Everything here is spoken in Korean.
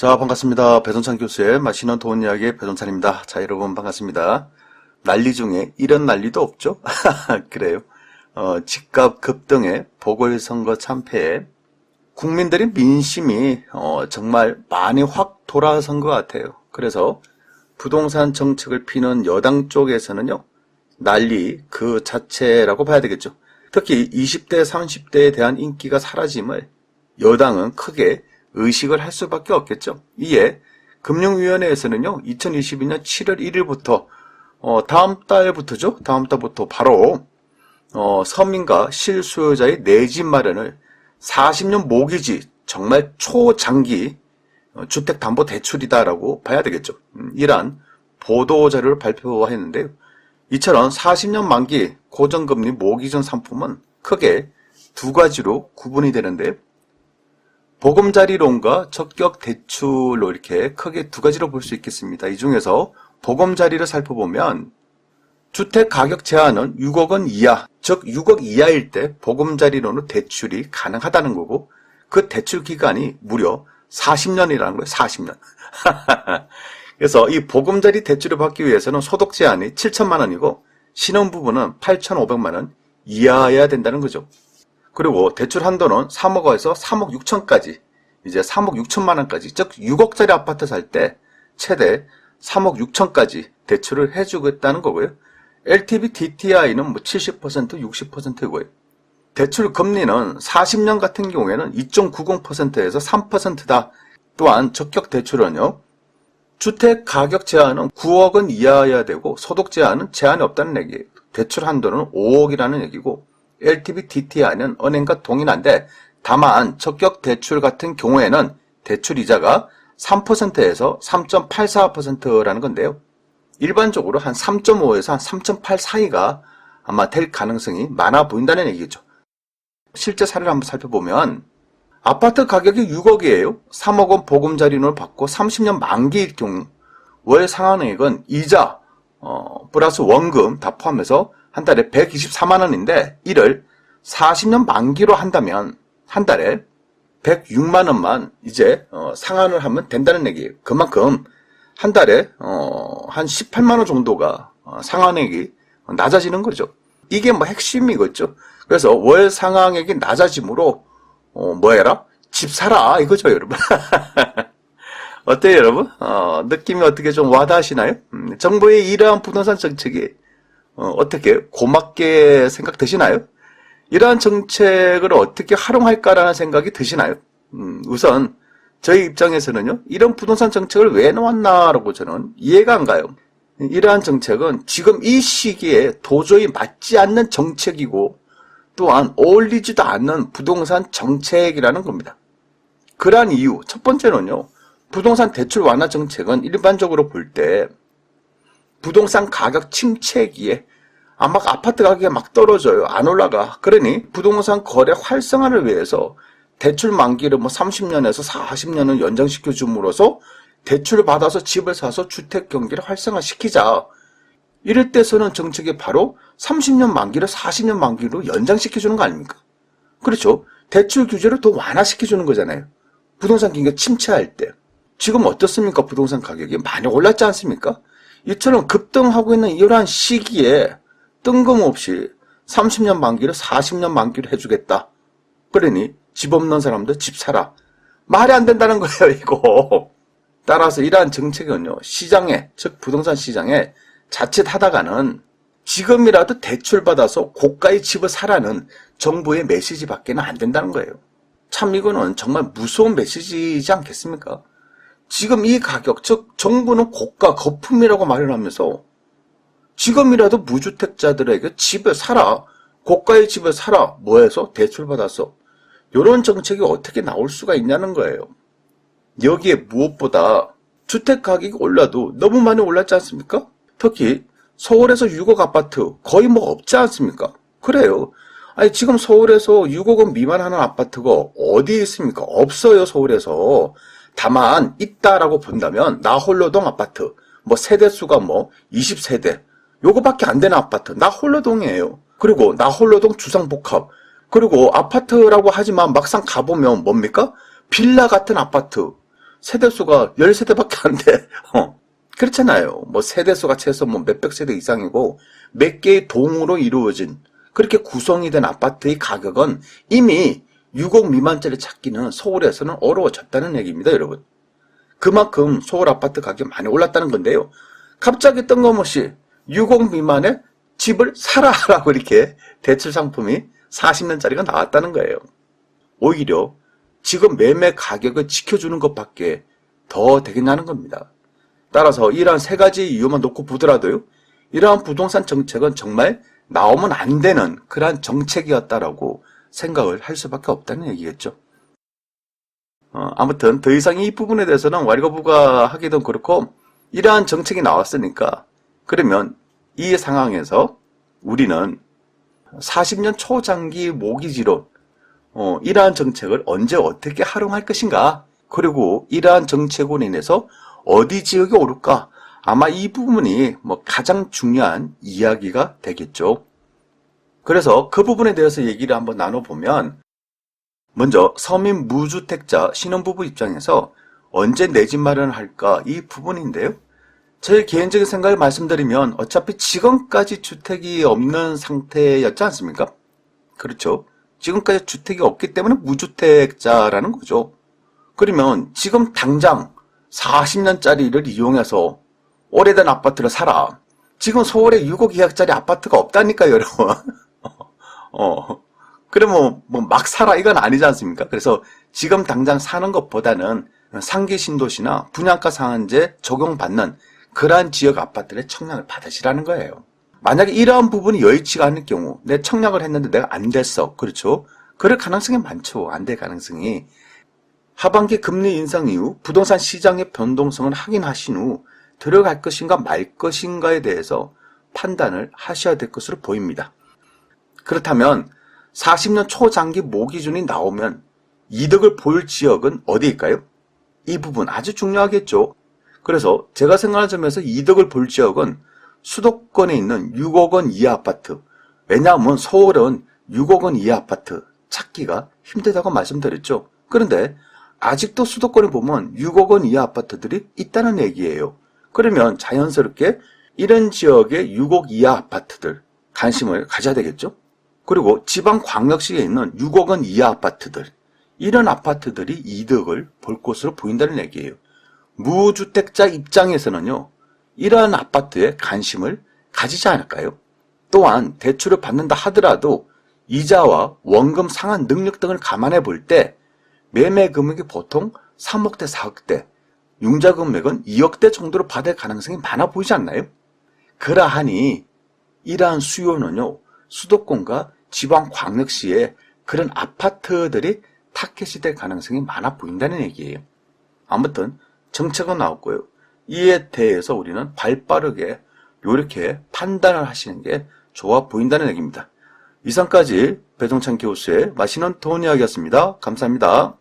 자, 반갑습니다. 배동찬 교수의 맛있는 돈 이야기의 배동찬입니다. 자, 여러분 반갑습니다. 난리 중에 이런 난리도 없죠? 그래요. 집값 급등에 보궐선거 참패에 국민들의 민심이 정말 많이 확 돌아선 것 같아요. 그래서 부동산 정책을 피는 여당 쪽에서는요, 난리 그 자체라고 봐야 되겠죠. 특히 20대, 30대에 대한 인기가 사라짐을 여당은 크게 의식을 할 수밖에 없겠죠. 이에 금융위원회에서는요, 2022년 7월 1일부터 다음 달부터 바로 서민과 실수요자의 내 집 마련을 40년 모기지, 정말 초장기 주택담보대출이다라고 봐야 되겠죠. 이러한 보도자료를 발표했는데요. 이처럼 40년 만기 고정금리 모기전 상품은 크게 두 가지로 구분이 되는데요. 보금자리론과 적격대출로 이렇게 크게 두 가지로 볼 수 있겠습니다. 이 중에서 보금자리를 살펴보면 주택 가격 제한은 6억 원 이하, 즉 6억 이하일 때 보금자리론으로 대출이 가능하다는 거고, 그 대출 기간이 무려 40년이라는 거예요. 40년. 그래서 이 보금자리 대출을 받기 위해서는 소득 제한이 7천만 원이고 신혼부부는 8,500만 원 이하여야 된다는 거죠. 그리고 대출 한도는 3억에서 3억 6천까지, 이제 3억 6천만 원까지, 즉 6억짜리 아파트 살 때 최대 3억 6천까지 대출을 해주겠다는 거고요. LTV, DTI는 70%, 60%고요. 대출 금리는 40년 같은 경우에는 2.90%에서 3%다. 또한 적격 대출은요, 주택 가격 제한은 9억 원 이하여야 되고 소득 제한은 제한이 없다는 얘기예요. 대출 한도는 5억이라는 얘기고, LTV, DTI는 은행과 동일한데 다만 적격 대출 같은 경우에는 대출 이자가 3%에서 3.84%라는 건데요. 일반적으로 한 3.5에서 한 3.8 사이가 아마 될 가능성이 많아 보인다는 얘기죠. 실제 사례를 한번 살펴보면 아파트 가격이 6억이에요. 3억 원 보금자리론을 받고 30년 만기일 경우 월 상환액은 이자 플러스 원금 다 포함해서 한 달에 124만 원인데, 이를 40년 만기로 한다면 한 달에 106만 원만 이제 상환을 하면 된다는 얘기예요. 그만큼 한 달에 한 18만 원 정도가 상환액이 낮아지는 거죠. 이게 핵심이겠죠. 그래서 월 상환액이 낮아짐으로 집 사라 이거죠, 여러분. 어때요, 여러분? 느낌이 어떻게 좀 와닿으시나요? 정부의 이러한 부동산 정책이 어떻게 고맙게 생각되시나요? 이러한 정책을 어떻게 활용할까라는 생각이 드시나요? 우선 저희 입장에서는요, 이런 부동산 정책을 왜 놓았나라고 저는 이해가 안 가요. 이러한 정책은 지금 이 시기에 도저히 맞지 않는 정책이고 또한 어울리지도 않는 부동산 정책이라는 겁니다. 그러한 이유, 첫 번째는요, 부동산 대출 완화 정책은 일반적으로 볼 때 부동산 가격 침체기에 아파트 가격이 막 떨어져요. 안 올라가. 그러니 부동산 거래 활성화를 위해서 대출 만기를 30년에서 40년을 연장시켜 줌으로써 대출을 받아서 집을 사서 주택 경기를 활성화시키자. 이럴 때 서는 정책이 바로 30년 만기를 40년 만기로 연장시켜 주는 거 아닙니까? 그렇죠. 대출 규제를 더 완화시켜 주는 거잖아요. 부동산 경기가 침체할 때. 지금 어떻습니까? 부동산 가격이 많이 올랐지 않습니까? 이처럼 급등하고 있는 이러한 시기에 뜬금없이 30년 만기를 40년 만기로 해주겠다. 그러니 집 없는 사람들 집 사라. 말이 안 된다는 거예요, 이거. 따라서 이러한 정책은요, 시장에, 즉 부동산 시장에 자칫 하다가는 지금이라도 대출받아서 고가의 집을 사라는 정부의 메시지 밖에는 안 된다는 거예요. 참 이거는 정말 무서운 메시지이지 않겠습니까? 지금 이 가격, 즉 정부는 고가 거품이라고 말을 하면서 지금이라도 무주택자들에게 집을 사라, 고가의 집을 사라, 뭐해서 대출받아서 이런 정책이 어떻게 나올 수가 있냐는 거예요. 여기에 무엇보다 주택 가격이 올라도 너무 많이 올랐지 않습니까? 특히 서울에서 6억 아파트 거의 없지 않습니까? 그래요. 아니 지금 서울에서 6억 원 미만하는 아파트가 어디에 있습니까? 없어요, 서울에서. 다만 있다라고 본다면 나홀로동 아파트, 세대수가 20세대, 요거밖에 안 되는 아파트, 나홀로동이에요. 그리고 나홀로동 주상복합, 그리고 아파트라고 하지만 막상 가보면 뭡니까? 빌라 같은 아파트, 세대수가 10세대밖에 안 돼. 그렇잖아요. 뭐 세대수가 최소 뭐 몇백 세대 이상이고 몇 개의 동으로 이루어진 그렇게 구성이 된 아파트의 가격은 이미 6억 미만짜리 찾기는 서울에서는 어려워졌다는 얘기입니다, 여러분. 그만큼 서울 아파트 가격이 많이 올랐다는 건데요. 갑자기 뜬금없이 6억 미만의 집을 사라라고 이렇게 대출 상품이 40년짜리가 나왔다는 거예요. 오히려 지금 매매 가격을 지켜주는 것밖에 더 되겠냐는 겁니다. 따라서 이러한 세 가지 이유만 놓고 보더라도요. 이러한 부동산 정책은 정말 나오면 안 되는 그러한 정책이었다라고 생각을 할 수밖에 없다는 얘기겠죠. 아무튼 더 이상 이 부분에 대해서는 와리가부가 하기도 그렇고 이러한 정책이 나왔으니까 그러면 이 상황에서 우리는 40년 초장기 모기지론 이러한 정책을 언제 어떻게 활용할 것인가 그리고 이러한 정책으로 인해서 어디 지역이 오를까 아마 이 부분이 가장 중요한 이야기가 되겠죠. 그래서 그 부분에 대해서 얘기를 한번 나눠보면 먼저 서민 무주택자 신혼부부 입장에서 언제 내 집 마련을 할까 이 부분인데요. 제 개인적인 생각을 말씀드리면 어차피 지금까지 주택이 없는 상태였지 않습니까? 그렇죠. 지금까지 주택이 없기 때문에 무주택자라는 거죠. 그러면 지금 당장 40년짜리를 이용해서 오래된 아파트를 사라. 지금 서울에 6억 이하짜리 아파트가 없다니까요, 여러분. 그러면 막 사라 이건 아니지 않습니까? 그래서 지금 당장 사는 것보다는 상기 신도시나 분양가 상한제 적용받는 그러한 지역 아파트의 청약을 받으시라는 거예요. 만약에 이러한 부분이 여의치가 않을 경우 내 청약을 했는데 내가 안 됐어. 그렇죠? 그럴 가능성이 많죠. 안 될 가능성이. 하반기 금리 인상 이후 부동산 시장의 변동성을 확인하신 후 들어갈 것인가 말 것인가에 대해서 판단을 하셔야 될 것으로 보입니다. 그렇다면 40년 초장기 모기준이 나오면 이득을 볼 지역은 어디일까요? 이 부분 아주 중요하겠죠. 그래서 제가 생각하는 점에서 이득을 볼 지역은 수도권에 있는 6억 원 이하 아파트. 왜냐하면 서울은 6억 원 이하 아파트 찾기가 힘들다고 말씀드렸죠. 그런데 아직도 수도권에 보면 6억 원 이하 아파트들이 있다는 얘기예요. 그러면 자연스럽게 이런 지역의 6억 이하 아파트들 관심을 가져야 되겠죠. 그리고 지방광역시에 있는 6억 원 이하 아파트들 이런 아파트들이 이득을 볼 것으로 보인다는 얘기예요. 무주택자 입장에서는요. 이러한 아파트에 관심을 가지지 않을까요? 또한 대출을 받는다 하더라도 이자와 원금 상환 능력 등을 감안해 볼 때 매매 금액이 보통 3억대, 4억대, 융자 금액은 2억대 정도로 받을 가능성이 많아 보이지 않나요? 그러하니 이러한 수요는요. 수도권과 지방광역시에 그런 아파트들이 타겟이 될 가능성이 많아 보인다는 얘기예요. 아무튼 정책은 나왔고요. 이에 대해서 우리는 발빠르게 이렇게 판단을 하시는 게 좋아 보인다는 얘기입니다. 이상까지 배종찬 교수의 맛있는 돈 이야기였습니다. 감사합니다.